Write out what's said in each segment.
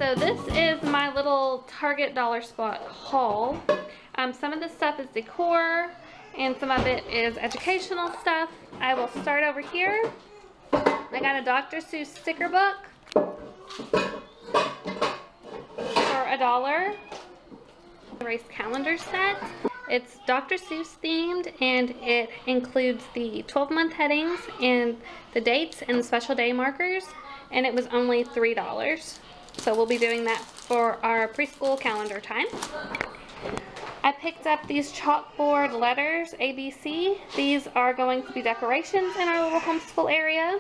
So this is my little Target Dollar Spot haul. Some of this stuff is decor and some of it is educational stuff. I will start over here. I got a Dr. Seuss sticker book for $1. Erase calendar set. It's Dr. Seuss themed and it includes the 12-month headings and the dates and the special day markers, and it was only $3. So we'll be doing that for our preschool calendar time. I picked up these chalkboard letters, ABC. These are going to be decorations in our little homeschool area.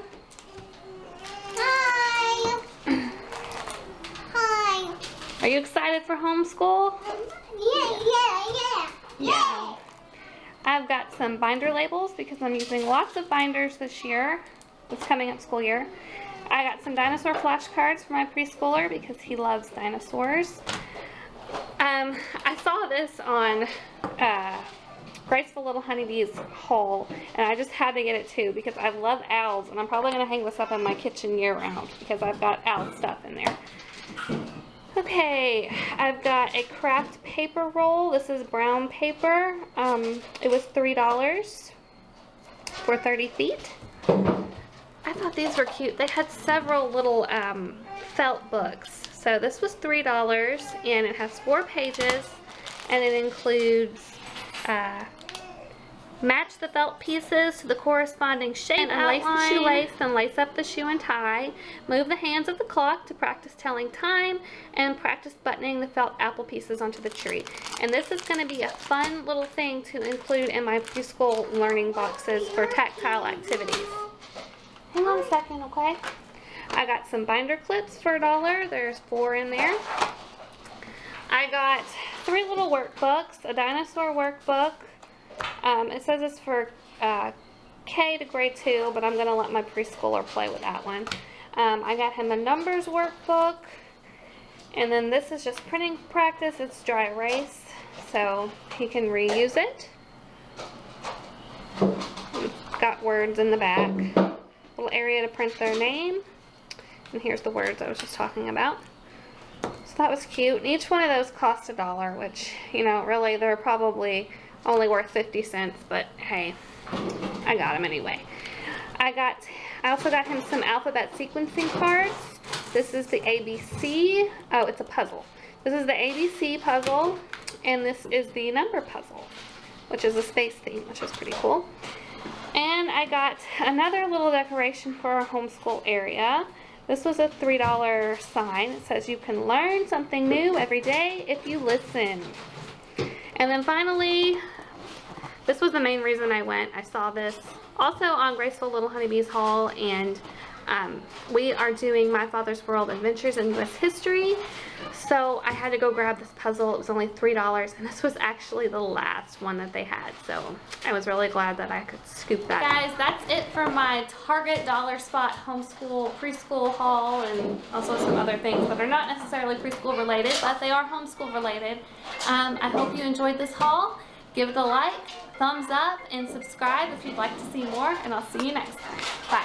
Hi. Hi. Are you excited for homeschool? Yeah. I've got some binder labels because I'm using lots of binders this year, this coming up school year. I got some dinosaur flashcards for my preschooler because he loves dinosaurs. I saw this on Graceful Little Honeybee's haul, and I just had to get it too because I love owls, and I'm probably going to hang this up in my kitchen year round because I've got owl stuff in there. Okay, I've got a craft paper roll. This is brown paper. It was $3 for 30 feet. I thought these were cute. They had several little felt books. So this was $3 and it has 4 pages and it includes match the felt pieces to the corresponding shape, and unlace the shoelace and lace up the shoe and tie, move the hands of the clock to practice telling time, and practice buttoning the felt apple pieces onto the tree. And this is going to be a fun little thing to include in my preschool learning boxes for tactile activities. Hang on a second, okay? I got some binder clips for $1. There's 4 in there. I got 3 little workbooks, a dinosaur workbook. It says it's for K to grade 2, but I'm going to let my preschooler play with that one. I got him a numbers workbook, and then this is just printing practice. It's dry erase, so he can reuse it. It's got words in the back. Little area to print their name. And here's the words I was just talking about. So that was cute. And each one of those cost $1, which, you know, really they're probably only worth 50 cents, but hey, I got them anyway. I also got him some alphabet sequencing cards. This is the ABC. Oh, it's a puzzle. This is the ABC puzzle, and this is the number puzzle, which is a space theme, which is pretty cool. And I got another little decoration for our homeschool area. This was a $3 sign. It says you can learn something new every day if you listen. And then finally, this was the main reason I went. I saw this also on Graceful Little Honeybee's haul, and we are doing My Father's World Adventures in U.S. History. So I had to go grab this puzzle. It was only $3, and this was actually the last one that they had. So I was really glad that I could scoop that. Guys, that's it for my Target Dollar Spot homeschool preschool haul, and also some other things that are not necessarily preschool related, but they are homeschool related. I hope you enjoyed this haul. Give it a like, thumbs up, and subscribe if you'd like to see more, and I'll see you next time. Bye.